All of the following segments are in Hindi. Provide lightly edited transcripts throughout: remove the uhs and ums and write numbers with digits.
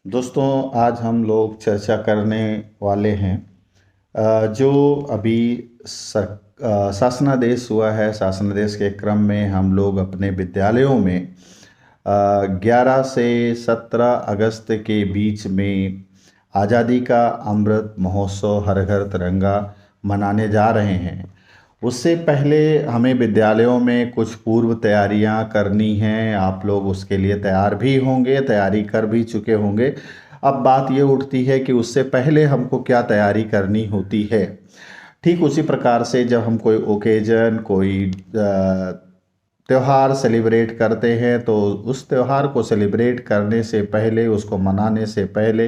दोस्तों, आज हम लोग चर्चा करने वाले हैं जो अभी शासनादेश हुआ है। शासनादेश के क्रम में हम लोग अपने विद्यालयों में 11 से 17 अगस्त के बीच में आज़ादी का अमृत महोत्सव हर घर तिरंगा मनाने जा रहे हैं। उससे पहले हमें विद्यालयों में कुछ पूर्व तैयारियां करनी हैं। आप लोग उसके लिए तैयार भी होंगे, तैयारी कर भी चुके होंगे। अब बात ये उठती है कि उससे पहले हमको क्या तैयारी करनी होती है। ठीक उसी प्रकार से जब हम कोई ओकेजन, कोई त्यौहार सेलिब्रेट करते हैं तो उस त्यौहार को सेलिब्रेट करने से पहले, उसको मनाने से पहले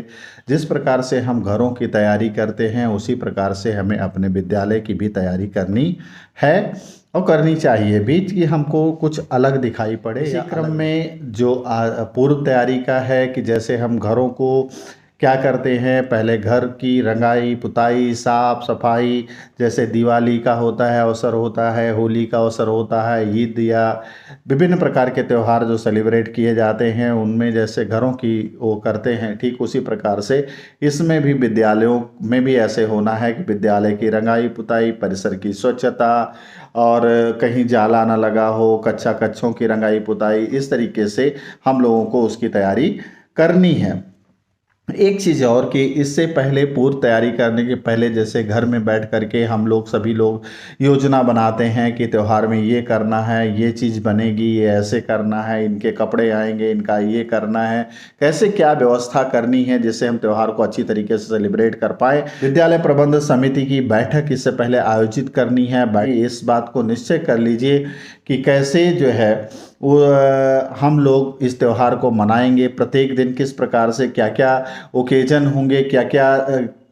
जिस प्रकार से हम घरों की तैयारी करते हैं उसी प्रकार से हमें अपने विद्यालय की भी तैयारी करनी है और करनी चाहिए भी कि हमको कुछ अलग दिखाई पड़े। इसी क्रम में जो पूर्व तैयारी का है कि जैसे हम घरों को क्या करते हैं, पहले घर की रंगाई पुताई साफ सफाई, जैसे दिवाली का होता है अवसर होता है, होली का अवसर होता है, ईद या विभिन्न प्रकार के त्यौहार जो सेलिब्रेट किए जाते हैं उनमें जैसे घरों की वो करते हैं, ठीक उसी प्रकार से इसमें भी विद्यालयों में भी ऐसे होना है कि विद्यालय की रंगाई पुताई, परिसर की स्वच्छता और कहीं जाला ना लगा हो, कच्छों की रंगाई पुताई, इस तरीके से हम लोगों को उसकी तैयारी करनी है। एक चीज़ और कि इससे पहले पूर्व तैयारी करने के पहले जैसे घर में बैठ करके हम लोग सभी लोग योजना बनाते हैं कि त्यौहार में ये करना है, ये चीज़ बनेगी, ये ऐसे करना है, इनके कपड़े आएंगे, इनका ये करना है, कैसे क्या व्यवस्था करनी है जिससे हम त्यौहार को अच्छी तरीके से सेलिब्रेट कर पाए। विद्यालय प्रबंध समिति की बैठक इससे पहले आयोजित करनी है। इस बात को निश्चय कर लीजिए कि कैसे जो है वो हम लोग इस त्यौहार को मनाएंगे। प्रत्येक दिन किस प्रकार से क्या क्या ओकेजन होंगे, क्या क्या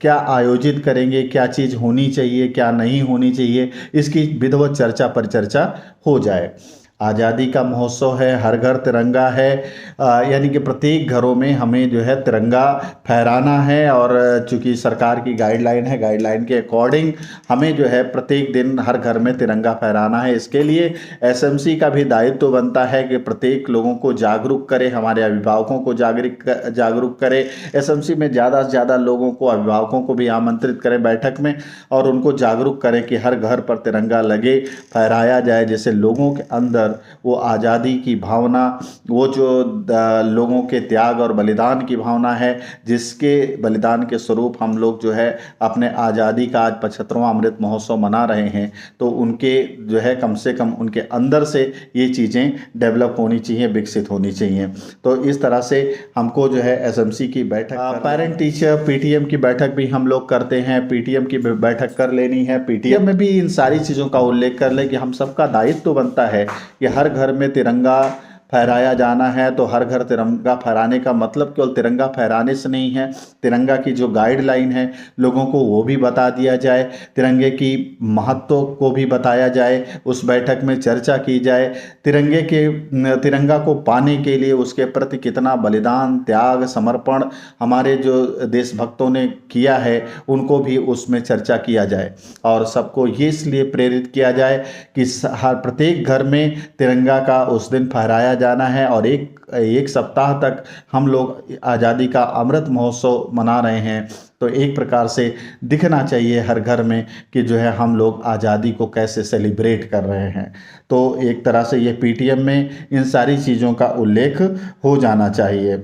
क्या आयोजित करेंगे, क्या चीज़ होनी चाहिए, क्या नहीं होनी चाहिए, इसकी विधिवत चर्चा पर चर्चा हो जाए। आज़ादी का महोत्सव है, हर घर तिरंगा है, यानी कि प्रत्येक घरों में हमें जो है तिरंगा फहराना है। और चूंकि सरकार की गाइडलाइन है, गाइडलाइन के अकॉर्डिंग हमें जो है प्रत्येक दिन हर घर में तिरंगा फहराना है। इसके लिए एसएमसी का भी दायित्व बनता है कि प्रत्येक लोगों को जागरूक करे, हमारे अभिभावकों को जागरूक करे। एसएमसी में ज़्यादा से ज़्यादा लोगों को, अभिभावकों को भी आमंत्रित करें बैठक में और उनको जागरूक करें कि हर घर पर तिरंगा लगे, फहराया जाए, जिससे लोगों के अंदर वो आज़ादी की भावना, वो जो लोगों के त्याग और बलिदान की भावना है, जिसके बलिदान के स्वरूप हम लोग जो है अपने आज़ादी का आज 75वां अमृत महोत्सव मना रहे हैं, तो उनके जो है कम से कम उनके अंदर से ये चीज़ें डेवलप होनी चाहिए, विकसित होनी चाहिए। तो इस तरह से हमको जो है एसएमसी की बैठक, पेरेंट टीचर पीटीएम की बैठक भी हम लोग करते हैं, पीटीएम की बैठक कर लेनी है। पीटीएम में भी इन सारी चीज़ों का उल्लेख कर ले कि हम सबका दायित्व बनता है कि हर घर में तिरंगा फहराया जाना है। तो हर घर तिरंगा फहराने का मतलब केवल तिरंगा फहराने से नहीं है, तिरंगा की जो गाइडलाइन है लोगों को वो भी बता दिया जाए, तिरंगे की महत्व को भी बताया जाए, उस बैठक में चर्चा की जाए। तिरंगा को पाने के लिए उसके प्रति कितना बलिदान, त्याग, समर्पण हमारे जो देशभक्तों ने किया है उनको भी उसमें चर्चा किया जाए। और सबको ये इसलिए प्रेरित किया जाए कि हर प्रत्येक घर में तिरंगा का उस दिन फहराया जाना है। और एक सप्ताह तक हम लोग आज़ादी का अमृत महोत्सव मना रहे हैं, तो एक प्रकार से दिखना चाहिए हर घर में कि जो है हम लोग आज़ादी को कैसे सेलिब्रेट कर रहे हैं। तो एक तरह से ये पीटीएम में इन सारी चीज़ों का उल्लेख हो जाना चाहिए।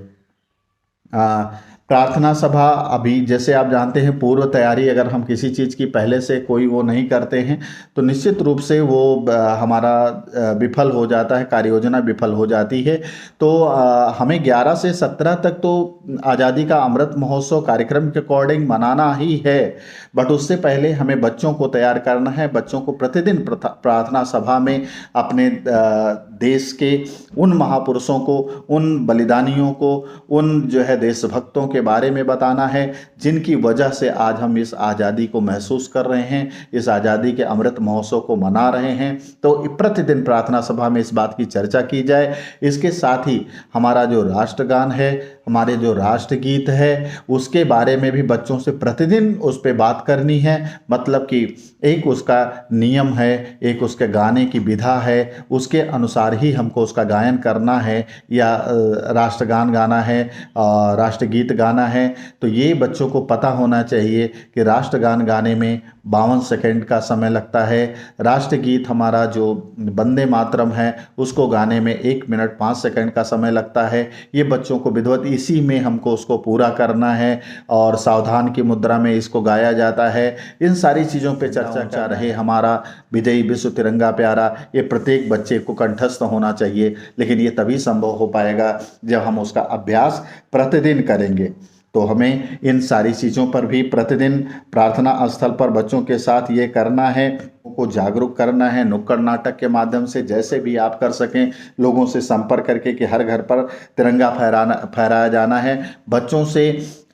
प्रार्थना सभा, अभी जैसे आप जानते हैं पूर्व तैयारी अगर हम किसी चीज़ की पहले से कोई वो नहीं करते हैं तो निश्चित रूप से वो हमारा विफल हो जाता है, कार्य योजना विफल हो जाती है। तो हमें 11 से 17 तक तो आज़ादी का अमृत महोत्सव कार्यक्रम के अकॉर्डिंग मनाना ही है, बट उससे पहले हमें बच्चों को तैयार करना है। बच्चों को प्रतिदिन प्रार्थना सभा में अपने देश के उन महापुरुषों को, उन बलिदानियों को, उन जो है देशभक्तों के बारे में बताना है जिनकी वजह से आज हम इस आज़ादी को महसूस कर रहे हैं, इस आज़ादी के अमृत महोत्सव को मना रहे हैं। तो प्रतिदिन प्रार्थना सभा में इस बात की चर्चा की जाए। इसके साथ ही हमारा जो राष्ट्रगान है, हमारे जो राष्ट्रगीत है उसके बारे में भी बच्चों से प्रतिदिन उस पे बात करनी है। मतलब कि एक उसका नियम है, एक उसके गाने की विधा है, उसके अनुसार ही हमको उसका गायन करना है, या राष्ट्रगान गाना है, राष्ट्रगीत गाना है। तो ये बच्चों को पता होना चाहिए कि राष्ट्रगान गाने में 52 सेकंड का समय लगता है। राष्ट्रगीत हमारा जो वंदे मातरम है उसको गाने में 1 मिनट 5 सेकंड का समय लगता है। ये बच्चों को विधिवत इसी में हमको उसको पूरा करना है, और सावधान की मुद्रा में इसको गाया जाता है। इन सारी चीज़ों पे चर्चा कर रहे हमारा विजयी विश्व तिरंगा प्यारा, ये प्रत्येक बच्चे को कंठस्थ होना चाहिए। लेकिन ये तभी संभव हो पाएगा जब हम उसका अभ्यास प्रतिदिन करेंगे। तो हमें इन सारी चीज़ों पर भी प्रतिदिन प्रार्थना स्थल पर बच्चों के साथ ये करना है, को जागरूक करना है। नुक्कड़ नाटक के माध्यम से जैसे भी आप कर सकें, लोगों से संपर्क करके कि हर घर पर तिरंगा फहराया जाना है। बच्चों से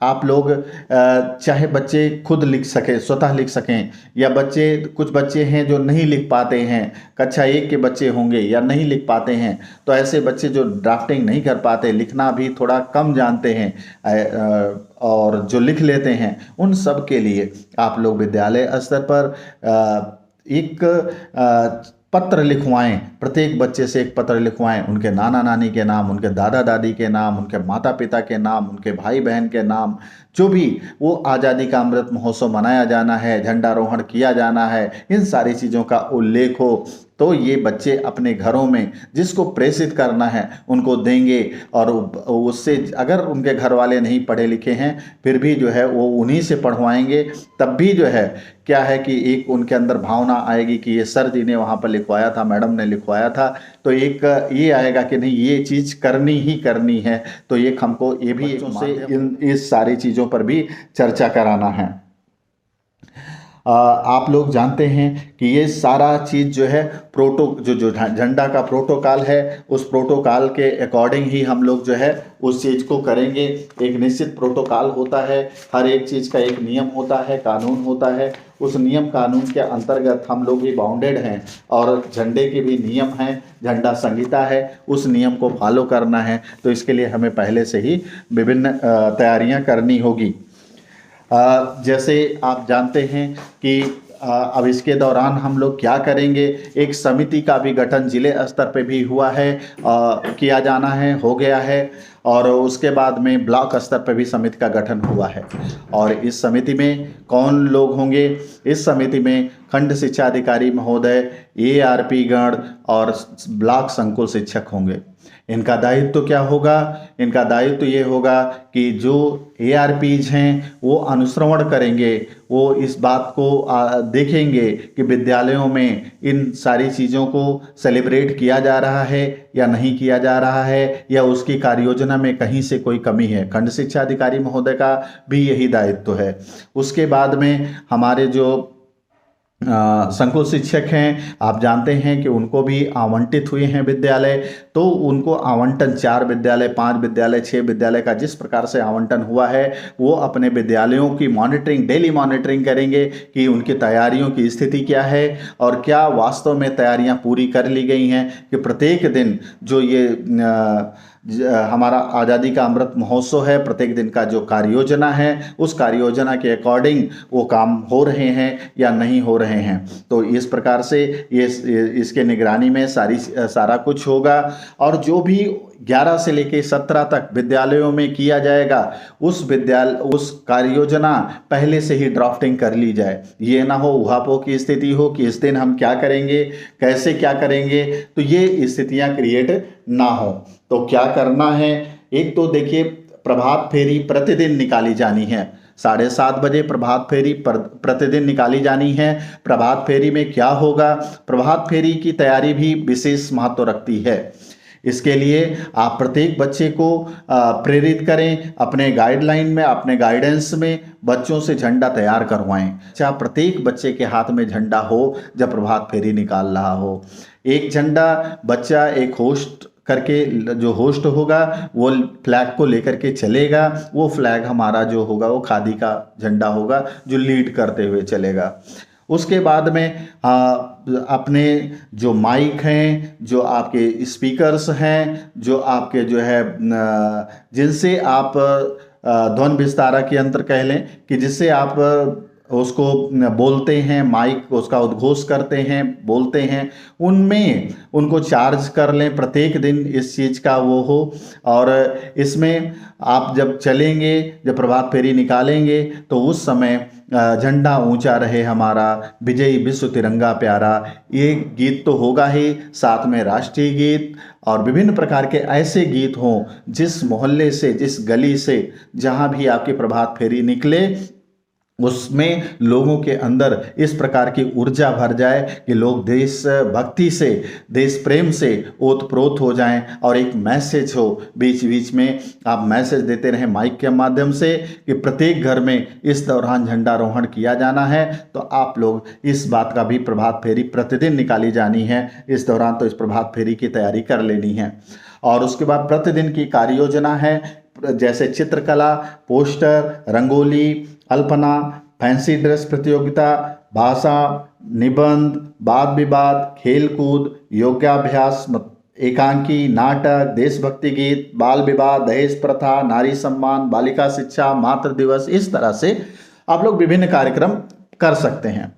आप लोग चाहे बच्चे खुद लिख सकें, स्वतः लिख सकें, या कुछ बच्चे हैं जो नहीं लिख पाते हैं, कक्षा 1 के बच्चे होंगे या नहीं लिख पाते हैं, तो ऐसे बच्चे जो ड्राफ्टिंग नहीं कर पाते, लिखना भी थोड़ा कम जानते हैं और जो लिख लेते हैं, उन सब के लिए आप लोग विद्यालय स्तर पर एक पत्र लिखवाएं। प्रत्येक बच्चे से एक पत्र लिखवाएं, उनके नाना नानी के नाम, उनके दादा दादी के नाम, उनके माता पिता के नाम, उनके भाई बहन के नाम, जो भी वो आज़ादी का अमृत महोत्सव मनाया जाना है, झंडारोहण किया जाना है, इन सारी चीज़ों का उल्लेख हो। तो ये बच्चे अपने घरों में जिसको प्रेषित करना है उनको देंगे, और उससे अगर उनके घर वाले नहीं पढ़े लिखे हैं फिर भी जो है वो उन्हीं से पढ़वाएंगे। तब भी जो है क्या है कि एक उनके अंदर भावना आएगी कि ये सर जी ने वहाँ पर लिखवाया था, मैडम ने लिखवाया था, तो एक ये आएगा कि नहीं ये चीज़ करनी ही करनी है। तो एक हमको ये भी बच्चों से इस सारी चीज़ों पर भी चर्चा कराना है। आप लोग जानते हैं कि ये सारा चीज़ जो है जो झंडा का प्रोटोकॉल है, उस प्रोटोकॉल के अकॉर्डिंग ही हम लोग जो है उस चीज़ को करेंगे। एक निश्चित प्रोटोकॉल होता है, हर एक चीज़ का एक नियम होता है, कानून होता है। उस नियम कानून के अंतर्गत हम लोग भी बाउंडेड हैं, और झंडे के भी नियम हैं, झंडा संहिता है, उस नियम को फॉलो करना है। तो इसके लिए हमें पहले से ही विभिन्न तैयारियां करनी होगी। जैसे आप जानते हैं कि अब इसके दौरान हम लोग क्या करेंगे, एक समिति का भी गठन जिले स्तर पे भी हुआ है, किया जाना है, हो गया है, और उसके बाद में ब्लॉक स्तर पर भी समिति का गठन हुआ है। और इस समिति में कौन लोग होंगे? इस समिति में खंड शिक्षा अधिकारी महोदय, ARP गण और ब्लॉक संकुल शिक्षक होंगे। इनका दायित्व तो क्या होगा? इनका दायित्व तो ये होगा कि जो ARPs हैं वो अनुश्रवण करेंगे, वो इस बात को देखेंगे कि विद्यालयों में इन सारी चीज़ों को सेलिब्रेट किया जा रहा है या नहीं किया जा रहा है, या उसकी कार्य योजना में कहीं से कोई कमी है। खंड शिक्षा अधिकारी महोदय का भी यही दायित्व है। उसके बाद में हमारे जो संकुल शिक्षक हैं, आप जानते हैं कि उनको भी आवंटित हुए हैं विद्यालय, तो उनको आवंटन 4 विद्यालय, 5 विद्यालय, 6 विद्यालय का जिस प्रकार से आवंटन हुआ है, वो अपने विद्यालयों की मॉनिटरिंग, डेली मॉनिटरिंग करेंगे कि उनकी तैयारियों की स्थिति क्या है और क्या वास्तव में तैयारियां पूरी कर ली गई हैं, कि प्रत्येक दिन जो ये हमारा आज़ादी का अमृत महोत्सव है, प्रत्येक दिन का जो कार्य योजना है, उस कार्य योजना के अकॉर्डिंग वो काम हो रहे हैं या नहीं हो रहे हैं। तो इस प्रकार से इसके निगरानी में सारा कुछ होगा। और जो भी 11 से लेकर 17 तक विद्यालयों में किया जाएगा, उस कार्य योजना पहले से ही ड्राफ्टिंग कर ली जाए। ये ना हो उहापोह की स्थिति हो कि इस दिन हम क्या करेंगे, कैसे क्या करेंगे, तो ये स्थितियां क्रिएट ना हो। तो क्या करना है? एक तो देखिए, प्रभात फेरी प्रतिदिन निकाली जानी है। 7:30 बजे प्रभात फेरी प्रतिदिन निकाली जानी है। प्रभात फेरी में क्या होगा? प्रभात फेरी की तैयारी भी विशेष महत्व रखती है। इसके लिए आप प्रत्येक बच्चे को प्रेरित करें, अपने गाइडलाइन में, अपने गाइडेंस में बच्चों से झंडा तैयार करवाएं। चाहे प्रत्येक बच्चे के हाथ में झंडा हो जब प्रभात फेरी निकाल रहा हो। एक झंडा बच्चा एक होस्ट करके, जो होस्ट होगा वो फ्लैग को लेकर के चलेगा। वो फ्लैग हमारा जो होगा वो खादी का झंडा होगा जो लीड करते हुए चलेगा। उसके बाद में अपने जो माइक हैं, जो आपके स्पीकर्स हैं, जो आपके जो है जिनसे आप ध्वनि विस्तारक यंत्र कह लें कि जिससे आप उसको बोलते हैं, माइक उसका उद्घोष करते हैं, बोलते हैं, उनमें उनको चार्ज कर लें प्रत्येक दिन इस चीज़ का वो हो। और इसमें आप जब चलेंगे, जब प्रभात फेरी निकालेंगे तो उस समय झंडा ऊंचा रहे हमारा, विजयी विश्व तिरंगा प्यारा, ये गीत तो होगा ही, साथ में राष्ट्रीय गीत और विभिन्न प्रकार के ऐसे गीत हों जिस मोहल्ले से, जिस गली से, जहाँ भी आपकी प्रभात फेरी निकले उसमें लोगों के अंदर इस प्रकार की ऊर्जा भर जाए कि लोग देशभक्ति से, देश प्रेम से ओतप्रोत हो जाएं और एक मैसेज हो। बीच बीच में आप मैसेज देते रहें माइक के माध्यम से कि प्रत्येक घर में इस दौरान झंडारोहण किया जाना है। तो आप लोग इस बात का भी, प्रभात फेरी प्रतिदिन निकाली जानी है, इस दौरान तो इस प्रभात फेरी की तैयारी कर लेनी है। और उसके बाद प्रतिदिन की कार्य योजना है, जैसे चित्रकला, poster, rangoli, Alpana, fancy dress प्रतियोगिता, भाषा, निबंध, वाद विवाद, खेलकूद, योगाभ्यास, एकांकी, नाटक, देशभक्ति गीत, बाल विवाह, दहेज प्रथा, नारी सम्मान, बालिका शिक्षा, मातृ दिवस, इस तरह से आप लोग विभिन्न कार्यक्रम कर सकते हैं।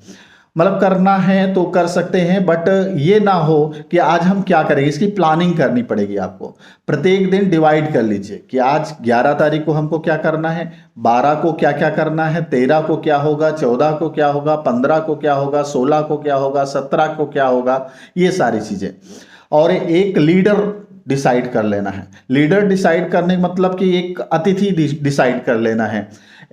मतलब करना है तो कर सकते हैं, बट ये ना हो कि आज हम क्या करेंगे, इसकी प्लानिंग करनी पड़ेगी आपको। प्रत्येक दिन डिवाइड कर लीजिए कि आज 11 तारीख को हमको क्या करना है, 12 को क्या क्या करना है, 13 को क्या होगा, 14 को क्या होगा, 15 को क्या होगा, 16 को क्या होगा, 17 को क्या होगा, ये सारी चीज़ें। और एक लीडर डिसाइड कर लेना है। लीडर डिसाइड करने का मतलब कि एक अतिथि डिसाइड कर लेना है।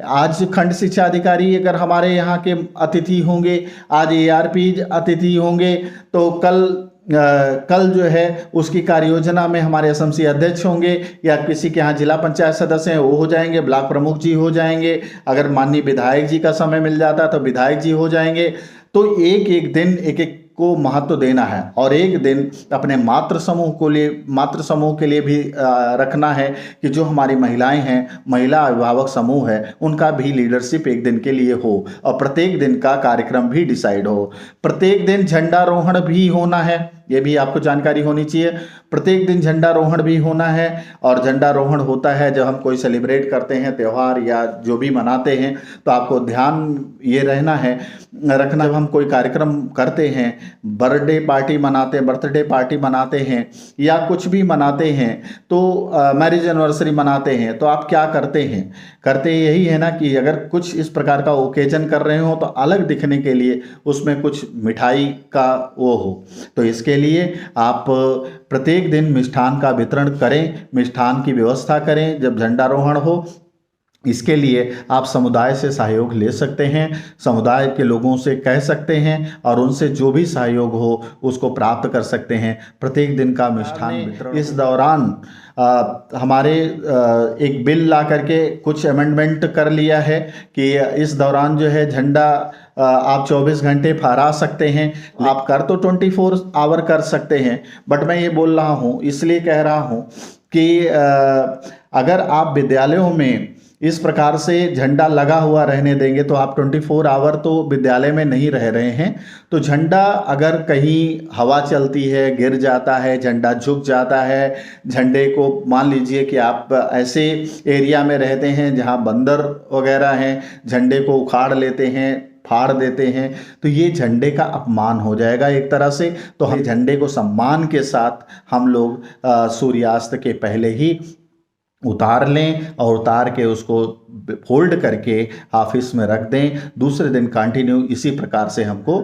आज खंड शिक्षा अधिकारी अगर हमारे यहाँ के अतिथि होंगे, आज एआरपी अतिथि होंगे, तो कल जो है उसकी कार्य योजना में हमारे एसएमसी अध्यक्ष होंगे, या किसी के यहाँ जिला पंचायत सदस्य हैं वो हो जाएंगे, ब्लॉक प्रमुख जी हो जाएंगे, अगर माननीय विधायक जी का समय मिल जाता तो विधायक जी हो जाएंगे। तो एक एक दिन एक एक को महत्व देना है, और एक दिन अपने मातृ समूह के लिए भी रखना है कि जो हमारी महिलाएं हैं, महिला अभिभावक समूह है, उनका भी लीडरशिप एक दिन के लिए हो, और प्रत्येक दिन का कार्यक्रम भी डिसाइड हो। प्रत्येक दिन झंडारोहण भी होना है, ये भी आपको जानकारी होनी चाहिए। प्रत्येक दिन झंडारोहण भी होना है, और झंडारोहण होता है जब हम कोई सेलिब्रेट करते हैं त्यौहार या जो भी मनाते हैं, तो आपको ध्यान ये रखना जब हम कोई कार्यक्रम करते हैं, बर्थडे पार्टी मनाते हैं या कुछ भी मनाते हैं, तो मैरिज एनिवर्सरी मनाते हैं, तो आप क्या करते यही है ना कि अगर कुछ इस प्रकार का ओकेजन कर रहे हो तो अलग दिखने के लिए उसमें कुछ मिठाई का वो हो, तो इसके लिए आप प्रत्येक दिन मिष्ठान का वितरण करें, मिष्ठान की व्यवस्था करें जब झंडारोहण हो। इसके लिए आप समुदाय से सहयोग ले सकते हैं, समुदाय के लोगों से कह सकते हैं, और उनसे जो भी सहयोग हो उसको प्राप्त कर सकते हैं। प्रत्येक दिन का मिष्ठान वितरण। इस दौरान हमारे एक बिल ला करके कुछ अमेंडमेंट कर लिया है कि इस दौरान जो है झंडा आप 24 घंटे फहरा सकते हैं। आप कर तो 24 आवर कर सकते हैं, बट मैं ये बोल रहा हूँ, इसलिए कह रहा हूँ कि अगर आप विद्यालयों में इस प्रकार से झंडा लगा हुआ रहने देंगे तो आप 24 आवर तो विद्यालय में नहीं रह रहे हैं। तो झंडा अगर कहीं हवा चलती है, गिर जाता है, झंडा झुक जाता है, झंडे को मान लीजिए कि आप ऐसे एरिया में रहते हैं जहां बंदर वगैरह हैं, झंडे को उखाड़ लेते हैं, फाड़ देते हैं, तो ये झंडे का अपमान हो जाएगा एक तरह से। तो हम झंडे को सम्मान के साथ हम लोग सूर्यास्त के पहले ही उतार लें, और उतार के उसको फोल्ड करके ऑफिस में रख दें। दूसरे दिन कंटिन्यू इसी प्रकार से हमको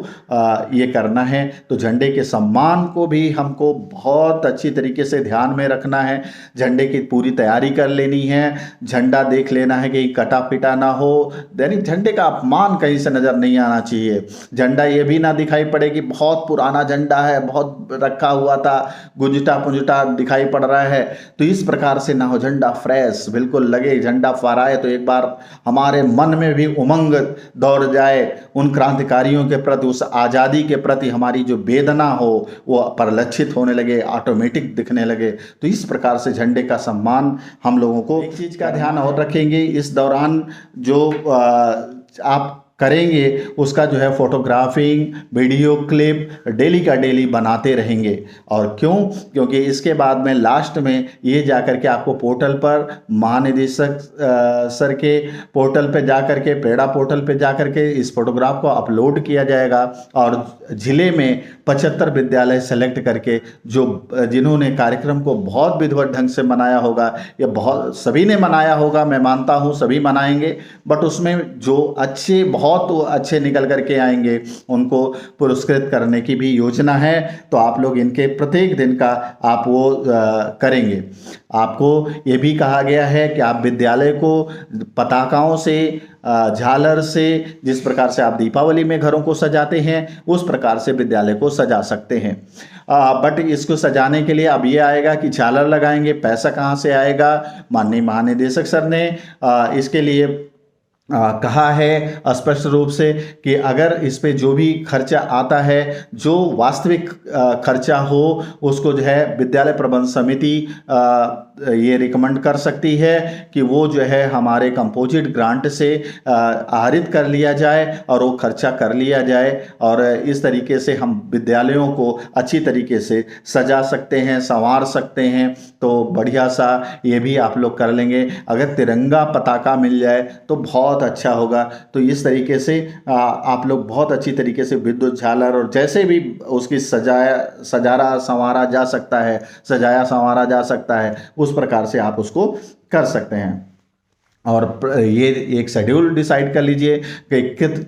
ये करना है। तो झंडे के सम्मान को भी हमको बहुत अच्छी तरीके से ध्यान में रखना है, झंडे की पूरी तैयारी कर लेनी है, झंडा देख लेना है कि कटा पिटा ना हो, यानी झंडे का अपमान कहीं से नज़र नहीं आना चाहिए। झंडा ये भी ना दिखाई पड़े कि बहुत पुराना झंडा है, बहुत रखा हुआ था, गुंजटा पुंजटा दिखाई पड़ रहा है, तो इस प्रकार से ना हो। झंडा फ्रेश बिल्कुल लगे, झंडा फहराए तो एक बार हमारे मन में भी उमंग दौड़ जाए, उन क्रांतिकारियों के प्रति, उस आज़ादी के प्रति हमारी जो वेदना हो वो परिलक्षित होने लगे, ऑटोमेटिक दिखने लगे। तो इस प्रकार से झंडे का सम्मान हम लोगों को। एक चीज़ का ध्यान और रखेंगे इस दौरान, जो आप करेंगे उसका जो है फोटोग्राफिंग वीडियो क्लिप डेली का डेली बनाते रहेंगे। और क्यों? क्योंकि इसके बाद में लास्ट में ये जाकर के आपको पोर्टल पर महानिदेशक सर के पोर्टल पे जाकर के, पेड़ा पोर्टल पे जाकर के इस फोटोग्राफ को अपलोड किया जाएगा और जिले में 75 विद्यालय सेलेक्ट करके जो जिन्होंने कार्यक्रम को बहुत विधिवत ढंग से मनाया होगा, या बहुत सभी ने मनाया होगा, मैं मानता हूँ सभी मनाएंगे, बट उसमें जो अच्छे बहुत अच्छे निकल करके आएंगे उनको पुरस्कृत करने की भी योजना है। तो आप लोग इनके प्रत्येक दिन का आप वो करेंगे। आपको ये भी कहा गया है कि आप विद्यालय को पताकाओं से, झालर से, जिस प्रकार से आप दीपावली में घरों को सजाते हैं उस प्रकार से विद्यालय को सजा सकते हैं। बट इसको सजाने के लिए अब ये आएगा कि झालर लगाएंगे, पैसा कहाँ से आएगा? माननीय महानिदेशक सर ने इसके लिए कहा है स्पष्ट रूप से कि अगर इस पे जो भी खर्चा आता है, जो वास्तविक खर्चा हो, उसको जो है विद्यालय प्रबंध समिति ये रिकमेंड कर सकती है कि वो जो है हमारे कंपोजिट ग्रांट से आहरित कर लिया जाए और वो खर्चा कर लिया जाए, और इस तरीके से हम विद्यालयों को अच्छी तरीके से सजा सकते हैं, संवार सकते हैं। तो बढ़िया सा ये भी आप लोग कर लेंगे। अगर तिरंगा पताका मिल जाए तो बहुत अच्छा होगा। तो इस तरीके से आप लोग बहुत अच्छी तरीके से विद्युत झालर और जैसे भी उसकी सजाया संवारा जा सकता है उस प्रकार से आप उसको कर सकते हैं। और ये एक शेड्यूल डिसाइड कर लीजिए कि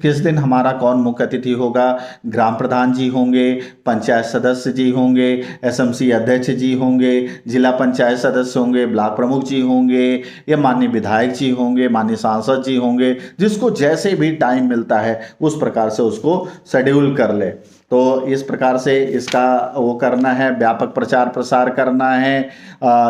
किस दिन हमारा कौन मुख्य अतिथि होगा। ग्राम प्रधान जी होंगे, पंचायत सदस्य जी होंगे, एसएमसी अध्यक्ष जी होंगे, जिला पंचायत सदस्य होंगे, ब्लॉक प्रमुख जी होंगे, या माननीय विधायक जी होंगे, माननीय सांसद जी होंगे। जिसको जैसे भी टाइम मिलता है उस प्रकार से उसको शेड्यूल कर ले। तो इस प्रकार से इसका वो करना है, व्यापक प्रचार प्रसार करना है।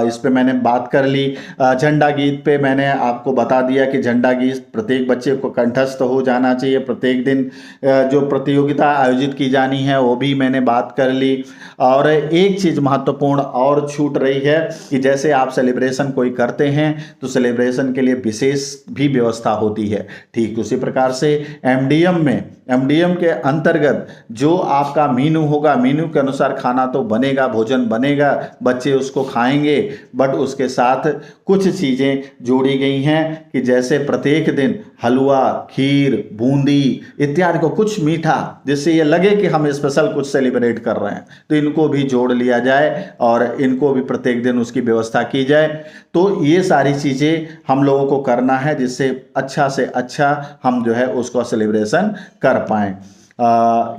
इस पे मैंने बात कर ली। झंडा गीत पे मैंने आपको बता दिया कि झंडा गीत प्रत्येक बच्चे को कंठस्थ हो जाना चाहिए। प्रत्येक दिन जो प्रतियोगिता आयोजित की जानी है वो भी मैंने बात कर ली। और एक चीज़ महत्वपूर्ण और छूट रही है कि जैसे आप सेलिब्रेशन कोई करते हैं तो सेलिब्रेशन के लिए विशेष भी व्यवस्था होती है। ठीक उसी प्रकार से एमडीएम के अंतर्गत जो आपका मीनू होगा, मीनू के अनुसार खाना तो बनेगा, भोजन बनेगा, बच्चे उसको खाएंगे, बट उसके साथ कुछ चीज़ें जोड़ी गई हैं कि जैसे प्रत्येक दिन हलवा, खीर, बूंदी इत्यादि को कुछ मीठा, जिससे ये लगे कि हम स्पेशल कुछ सेलिब्रेट कर रहे हैं, तो इनको भी जोड़ लिया जाए और इनको भी प्रत्येक दिन उसकी व्यवस्था की जाए। तो ये सारी चीज़ें हम लोगों को करना है जिससे अच्छा से अच्छा हम जो है उसको सेलिब्रेशन कर पाएँ।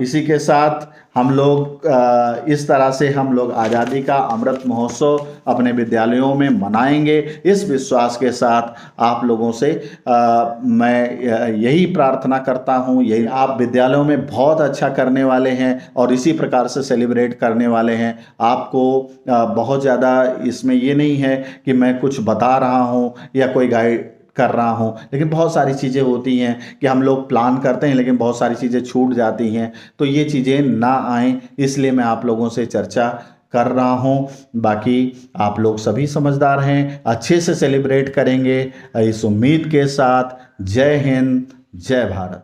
इसी के साथ हम लोग इस तरह से हम लोग आज़ादी का अमृत महोत्सव अपने विद्यालयों में मनाएंगे। इस विश्वास के साथ आप लोगों से मैं यही प्रार्थना करता हूँ, यही आप विद्यालयों में बहुत अच्छा करने वाले हैं और इसी प्रकार से सेलिब्रेट करने वाले हैं। आपको बहुत ज़्यादा इसमें ये नहीं है कि मैं कुछ बता रहा हूँ या कोई गाइड कर रहा हूँ, लेकिन बहुत सारी चीज़ें होती हैं कि हम लोग प्लान करते हैं लेकिन बहुत सारी चीज़ें छूट जाती हैं। तो ये चीज़ें ना आएँ, इसलिए मैं आप लोगों से चर्चा कर रहा हूँ। बाकी आप लोग सभी समझदार हैं, अच्छे से सेलिब्रेट करेंगे इस उम्मीद के साथ। जय हिंद, जय भारत।